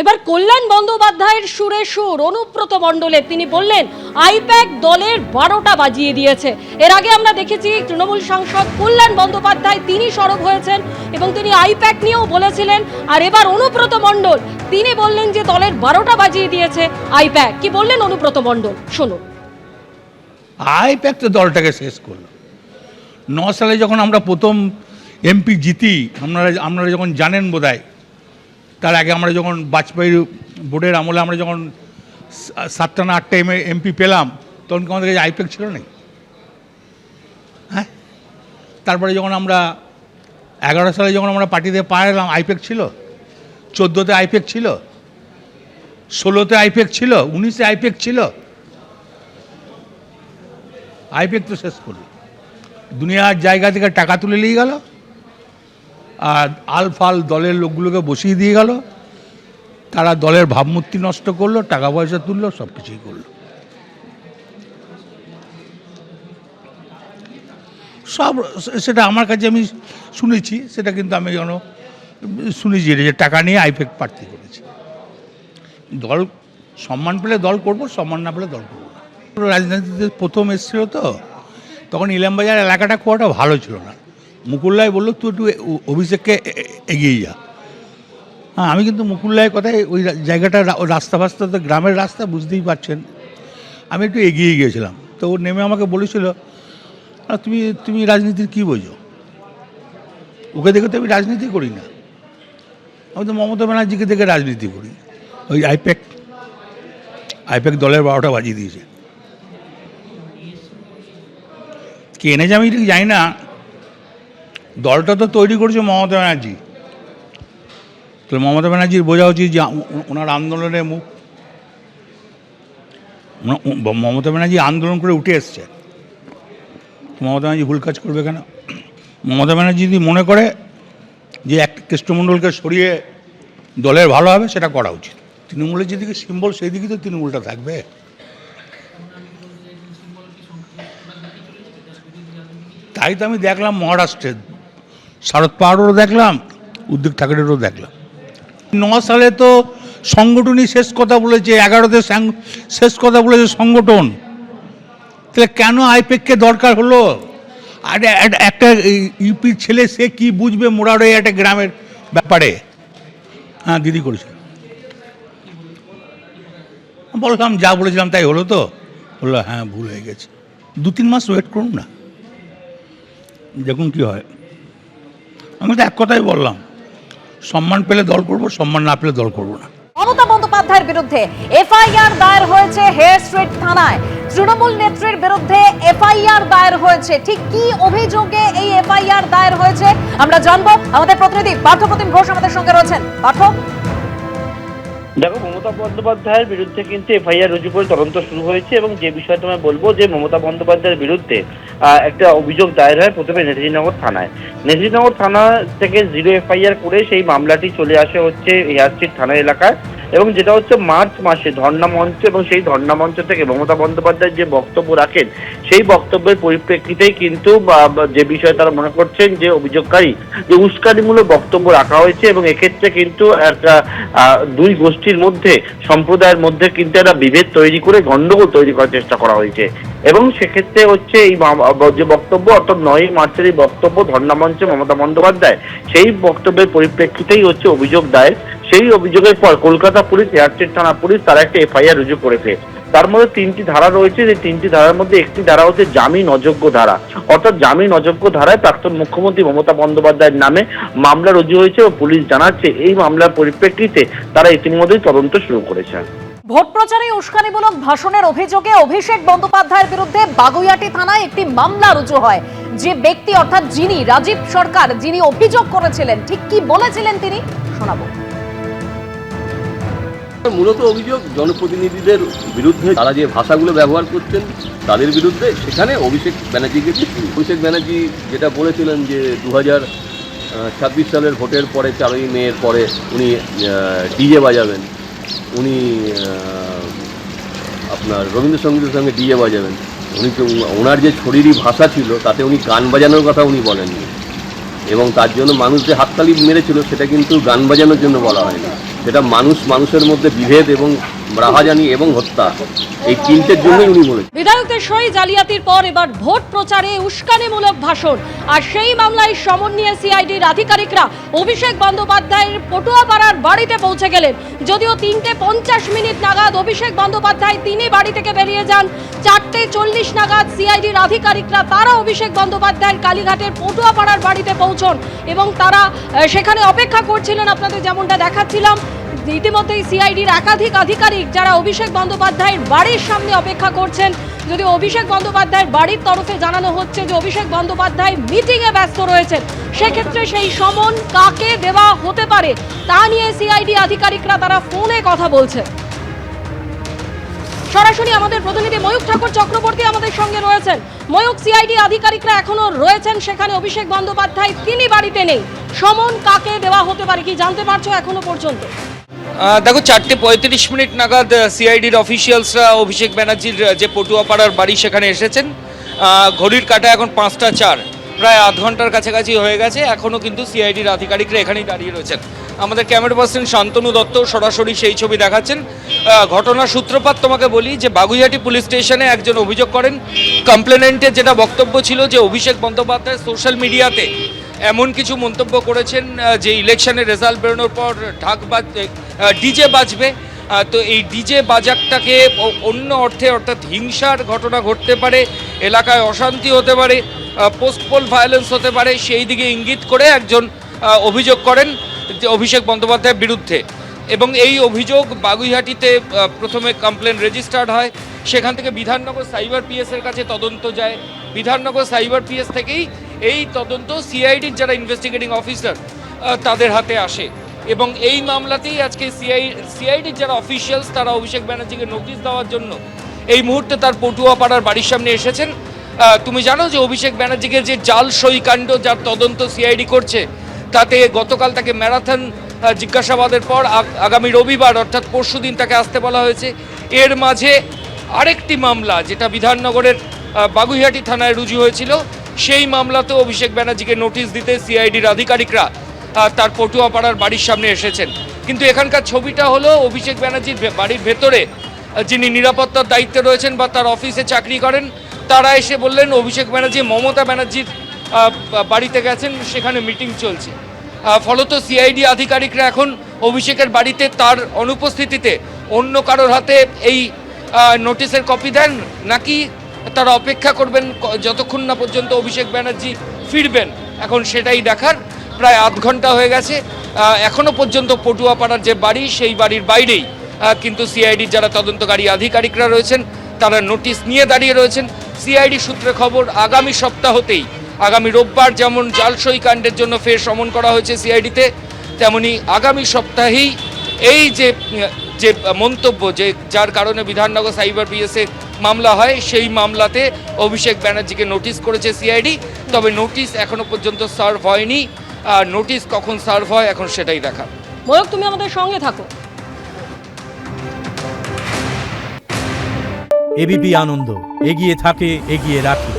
এবার কল্যাণ বন্দ্যোপাধ্যায়ের সুরে সুর অনুব্রত মণ্ডলের, তিনি বললেন আইপ্যাক দলের 12টা বাজিয়ে দিয়েছে। এর আগে আমরা দেখেছি তৃণমূল সাংসদ কল্যাণ বন্দ্যোপাধ্যায় তিনি সরব হয়েছেন এবং তিনি আইপ্যাক নিয়েও বলেছিলেন। আর এবার অনুব্রত মণ্ডল তিনি বললেন যে দলের 12টা বাজিয়ে দিয়েছে আইপ্যাক। কি বললেন অনুব্রত মণ্ডল, শুনুন। আইপ্যাক তো দলটাকে শেষ করলো। 9 সালে যখন আমরা প্রথম এমপি জিতি, আপনারা যখন জানেন বোধহয়, তার আগে আমরা যখন বাজপেয়ীর বোর্ডের আমলে আমরা যখন 7টা না 8টা এমপি পেলাম, তখন কি আমাদের কাছে আইপ্যাক ছিল না? হ্যাঁ, তারপরে যখন আমরা 11 সালে যখন আমরা পার্টিতে পা এলাম, আইপ্যাক ছিল। 14তে আইপ্যাক ছিল, 16তে আইপ্যাক ছিল, 19-এ আইপ্যাক ছিল। আইপ্যাক তো শেষ করলো, দুনিয়ার জায়গা থেকে টাকা তুলে নিয়ে গেল, আর আলফাল দলের লোকগুলোকে বসিয়ে দিয়ে গেল। তারা দলের ভাবমূর্তি নষ্ট করলো, টাকা পয়সা তুললো, সব কিছুই করলো। সব সেটা আমার কাছে আমি শুনেছি, সেটা কিন্তু আমি শুনেছি যে টাকা নিয়ে আইপ্যাক প্রার্থী করেছে। দল সম্মান পেলে দল করব, সম্মান না পেলে দল করবো না। রাজনীতিতে প্রথম এসেছিল তো, তখন ইলামবাজার এলাকাটা খুব একটা ভালো ছিল না। মুকুল্লাই বললো তুই একটু অভিষেককে এগিয়ে যা। হ্যাঁ, আমি কিন্তু মুকুল্লাইয়ের কথায় ওই জায়গাটা রাস্তা ফাস্তা তো গ্রামের রাস্তা, বুঝতেই পারছেন, আমি একটু এগিয়ে গিয়েছিলাম। তো ও নেমে আমাকে বলেছিল তুমি রাজনীতির কী বোঝো? ওকে দেখে তো আমি রাজনীতি করি না, আমি তো মমতা ব্যানার্জিকে দেখে রাজনীতি করি। ওই আইপ্যাক দলের 12টা বাজিয়ে দিয়েছে। কে এনেছে আমি ঠিক জানি না, দলটা তো তৈরি করেছে মমতা ব্যানার্জি। তো মমতা ব্যানার্জির বোঝা উচিত যে ওনার আন্দোলনের মুখ, মমতা ব্যানার্জি আন্দোলন করে উঠে এসছে। মমতা ব্যানার্জি ভুল কাজ করবে কেন? মমতা ব্যানার্জি যদি মনে করে যে এক কৃষ্ণমণ্ডলকে সরিয়ে দলের ভালো হবে, সেটা করা উচিত। তৃণমূলের যেদিকে সিম্বল সেই দিকে তো তৃণমূলটা থাকবে। তাই তো আমি দেখলাম মহারাষ্ট্রের শরদ পাওয়ারেরও দেখলাম, উদ্ধব ঠাকরেরও দেখলাম। 9 সালে তো সংগঠনই শেষ কথা বলেছে, 11তে শেষ কথা বলেছে সংগঠন। তাহলে কেন আইপ্যাককে দরকার হলো? আর একটা ইউপির ছেলে সে কি বুঝবে মোরারই একটা গ্রামের ব্যাপারে? হ্যাঁ, দিদি করেছিল, বললাম যা বলেছিলাম তাই হলো তো? বললো হ্যাঁ, ভুল হয়ে গেছে। 2-3 মাস ওয়েট করুন না, দেখুন কি হয়। আমি তো এক কথাই বললাম, সম্মান পেলে দল করব, সম্মান না পেলে দল করব না। মমতা বন্দ্যোপাধ্যায়ের বিরুদ্ধে এফআইআর দায়ের হয়েছে হেয়ার স্ট্রিট থানায়। তৃণমূল নেত্রীর বিরুদ্ধে এফআইআর দায়ের হয়েছে। ঠিক কি অভিযোগে এই এফআইআর দায়ের হয়েছে আমরা জানবো। আমাদের প্রতিনিধি পার্থপ্রতিম ঘোষ আমাদের সঙ্গে রয়েছেন। পার্থ, দেখো, মমতা বন্দ্যোপাধ্যায়ের বিরুদ্ধে কিন্তু এফআইআর রুজু করে তদন্ত শুরু হয়েছে এবং যে বিষয়ে তোমায় বলবো যে মমতা বন্দ্যোপাধ্যায়ের বিরুদ্ধে একটা অভিযোগ দায়ের হয় প্রথমে নেতাজিনগর থানায়। নেতাজিনগর থানা থেকে 0 এফআইআর করে সেই মামলাটি চলে আসে হচ্ছে হেয়ার স্ট্রিট থানা এলাকায়, এবং যেটা হচ্ছে মার্চ মাসে ধর্ণা মঞ্চ, এবং সেই ধর্ণা মঞ্চ থেকে মমতা বন্দ্যোপাধ্যায় যে বক্তব্য রাখেন সেই বক্তব্যের পরিপ্রেক্ষিতেই কিন্তু যে বিষয়ে তারা মনে করছেন যে অভিযোগকারী যে উস্কানিমূলক বক্তব্য রাখা হয়েছে, এবং এক্ষেত্রে কিন্তু একটা দুই গোষ্ঠীর মধ্যে, সম্প্রদায়ের মধ্যে কিন্তু একটা বিভেদ তৈরি করে গন্ডগোল তৈরি করার চেষ্টা করা হয়েছে। এবং সেক্ষেত্রে হচ্ছে এই যে বক্তব্য, অর্থাৎ 9 মার্চের এই বক্তব্য ধর্ণা মঞ্চে মমতা বন্দ্যোপাধ্যায়, সেই বক্তব্যের পরিপ্রেক্ষিতেই হচ্ছে অভিযোগ দায়ের। সেই অভিযোগের পর কলকাতা পুলিশ, হেয়ার স্ট্রিট থানা পুলিশ তারা একটা এফআইআর রুজু করেছে। তার মধ্যে 3টি ধারা রয়েছে। যে 3টি ধারার মধ্যে একটি ধারা হচ্ছে জামিন অযোগ্য ধারা, অর্থাৎ জামিন অযোগ্য ধারায় প্রাক্তন মুখ্যমন্ত্রী মমতা বন্দ্যোপাধ্যায়ের নামে মামলা রুজু হয়েছে ও পুলিশ জানাচ্ছে এই মামলার পরিপ্রেক্ষিতে তারা ইতিমধ্যেই তদন্ত শুরু করেছে। ভোট প্রচারে উস্কানিমূলক ভাষণের অভিযোগে অভিষেক বন্দ্যোপাধ্যায়ের বিরুদ্ধে বাগুইআটি থানায় একটি মামলা রুজু হয়। যে ব্যক্তি অর্থাৎ যিনি রাজীব সরকার, যিনি অভিযোগ করেছিলেন, ঠিক কি বলেছিলেন তিনি শোনাবো। মূলত অভিযোগ জনপ্রতিনিধিদের বিরুদ্ধে তারা যে ভাষাগুলো ব্যবহার করছেন তাদের বিরুদ্ধে। সেখানে অভিষেক ব্যানার্জি যেটা বলেছিলেন যে 2026 সালের ভোটের পরে 4ই মের পরে উনি ডিজে বাজাবেন, উনি আপনার রবীন্দ্রসঙ্গীতের সঙ্গে ডিজে বাজাবেন। উনি তো ওনার যে শরীরী ভাষা ছিল তাতে উনি গান বাজানোর কথা উনি বলেননি, এবং তার জন্য মানুষ যে হাততালি মেরেছিল সেটা কিন্তু গান বাজানোর জন্য বলা হয়নি। সেটা মানুষের মধ্যে বিভেদ এবং রাহাজানি এবং হত্যা, এই তিনটের জন্যই উনি বলেছেন। বিধায়কদের সই জালিয়াতির পর এবার ভোট প্রচারে উস্কানিমূলক ভাষণ, আর সেই মামলায় সমন নিয়ে সিআইডির আধিকারিকরা অভিষেক বন্দ্যোপাধ্যায়ের পটুয়াপাড়ার বাড়িতে পৌঁছে গেলেন। যদিও 3:50 নাগাদ অভিষেক বন্দ্যোপাধ্যায় তিনি বাড়ি থেকে বেরিয়ে যান, 4:40 নাগাদ সিআইডির আধিকারিকরা তারা অভিষেক বন্দ্যোপাধ্যায়ের কালীঘাটের পটুয়াপাড়ার বাড়িতে পৌঁছন এবং তারা সেখানে অপেক্ষা করছিলেন। আপনাদের যেমনটা দেখাচ্ছিলাম, ইতিমধ্যেই সিআইডির একাধিক আধিকারিক যারা অভিষেক বন্দ্যোপাধ্যায়ের বাড়ির সামনে অপেক্ষা করছেন। যদিও অভিষেক বন্দ্যোপাধ্যায়ের বাড়ির তরফে জানানো হচ্ছে যে অভিষেক বন্দ্যোপাধ্যায় মিটিংয়ে ব্যস্ত রয়েছেন, সেক্ষেত্রে সেই সমন কাকে দেওয়া হতে পারে তা নিয়ে সিআইডি আধিকারিকরা তারা ফোনে কথা বলছে। সরাসরি আমাদের প্রতিনিধি ময়ূক ঠাকুর চক্রবর্তী আমাদের সঙ্গে রয়েছেন। ময়ূক, সিআইডি আধিকারিকরা এখনো রয়েছেন সেখানে, অভিষেক বন্দ্যোপাধ্যায় তিনি বাড়িতে নেই, সমন কাকে দেওয়া হতে পারে কি জানতে পারছো এখনো পর্যন্ত? দেখো 4:35 নাগাদ সিআইডির অফিসিয়ালসরা অভিষেক ব্যানার্জির যে পটুয়াপাড়ার বাড়ি সেখানে এসেছেন। ঘড়ির কাঁটা এখন 5:04, প্রায় আধ ঘন্টার কাছাকাছি হয়ে গেছে, এখনও কিন্তু সিআইডির আধিকারিকরা এখানেই দাঁড়িয়ে রয়েছেন। আমাদের ক্যামেরা পার্সন শান্তনু দত্ত সরাসরি সেই ছবি দেখাচ্ছেন। ঘটনার সূত্রপাত তোমাকে বলি যে বাগুইহাটি পুলিশ স্টেশনে একজন অভিযোগ করেন, কমপ্লেনেন্টের যেটা বক্তব্য ছিল যে অভিষেক বন্দ্যোপাধ্যায় সোশ্যাল মিডিয়াতে এমন কিছু মন্তব্য করেছেন যে ইলেকশনের রেজাল্ট বেরোনোর পর ডিজে বাজবে। তো এই ডিজে বাজারটাকে অন্য অর্থে অর্থাৎ হিংসার ঘটনা ঘটতে পারে, এলাকায় অশান্তি হতে পারে, পোস্টপোল ভায়োলেন্স হতে পারে, সেই দিকে ইঙ্গিত করে একজন অভিযোগ করেন যে অভিষেক বন্দ্যোপাধ্যায়ের বিরুদ্ধে। এবং এই অভিযোগ বাগুইহাটিতে প্রথমে কমপ্লেন রেজিস্টার্ড হয়, সেখান থেকে বিধাননগর সাইবার পিএসের কাছে তদন্ত যায়, বিধাননগর সাইবার পিএস থেকেই এই তদন্ত সিআইডির যারা ইনভেস্টিগেটিং অফিসার তাদের হাতে আসে। এবং এই মামলাতেই আজকে সিআইডির যারা অফিসিয়ালস তারা অভিষেক ব্যানার্জিকে নোটিশ দেওয়ার জন্য এই মুহূর্তে তার পটুয়াপাড়ার বাড়ির সামনে এসেছেন। তুমি জানো যে অভিষেক ব্যানার্জিকে যে জাল সই কাণ্ড যার তদন্ত সিআইডি করছে, তাতে গতকাল তাকে ম্যারাথন জিজ্ঞাসাবাদের পর আগামী রবিবার অর্থাৎ পরশুদিন তাকে আসতে বলা হয়েছে। এর মাঝে আরেকটি মামলা যেটা বিধাননগরের বাগুইহাটি থানায় রুজু হয়েছিল, সেই মামলাতেও অভিষেক ব্যানার্জিকে নোটিশ দিতে সিআইডির আধিকারিকরা তার পটুয়াপাড়ার বাড়ির সামনে এসেছেন। কিন্তু এখানকার ছবিটা হলো অভিষেক ব্যানার্জির বাড়ির ভেতরে যিনি নিরাপত্তার দায়িত্বে রয়েছেন বা তার অফিসে চাকরি করেন, তারা এসে বললেন অভিষেক ব্যানার্জি মমতা ব্যানার্জির বাড়িতে গেছেন, সেখানে মিটিং চলছে। ফলত সিআইডি আধিকারিকরা এখন অভিষেকের বাড়িতে তার অনুপস্থিতিতে অন্য কারোর হাতে এই নোটিশের কপি দেন, নাকি তারা অপেক্ষা করবেন যতক্ষণ না পর্যন্ত অভিষেক ব্যানার্জি ফিরবেন, এখন সেটাই দেখার। প্রায় আধ ঘন্টা হয়ে গেছে, এখনও পর্যন্ত পটুয়াপাড়ার যে বাড়ি সেই বাড়ির বাইরেই কিন্তু সিআইডির যারা তদন্তকারী আধিকারিকরা রয়েছেন তারা নোটিশ নিয়ে দাঁড়িয়ে রয়েছেন। সিআইডি সূত্রে খবর আগামী সপ্তাহতেই, আগামী রোববার যেমন জালসই কাণ্ডের জন্য ফের সমন করা হয়েছে সিআইডিতে, তেমনি আগামী সপ্তাহেই এই যে মন্তব্য যে যার কারণে বিধাননগর সাইবার পিএসে মামলা হয়, সেই মামলাতে অভিষেক ব্যানার্জিকে নোটিশ করেছে সিআইডি। তবে নোটিশ এখনো পর্যন্ত সার্ভ হয়নি, নোটিশ কখন সার্ভ হয় এখন সেটাই দেখা। ময়ূক, তুমি আমাদের সঙ্গে থাকো। এবিপি আনন্দ, এগিয়ে থাকে, এগিয়ে রাখে।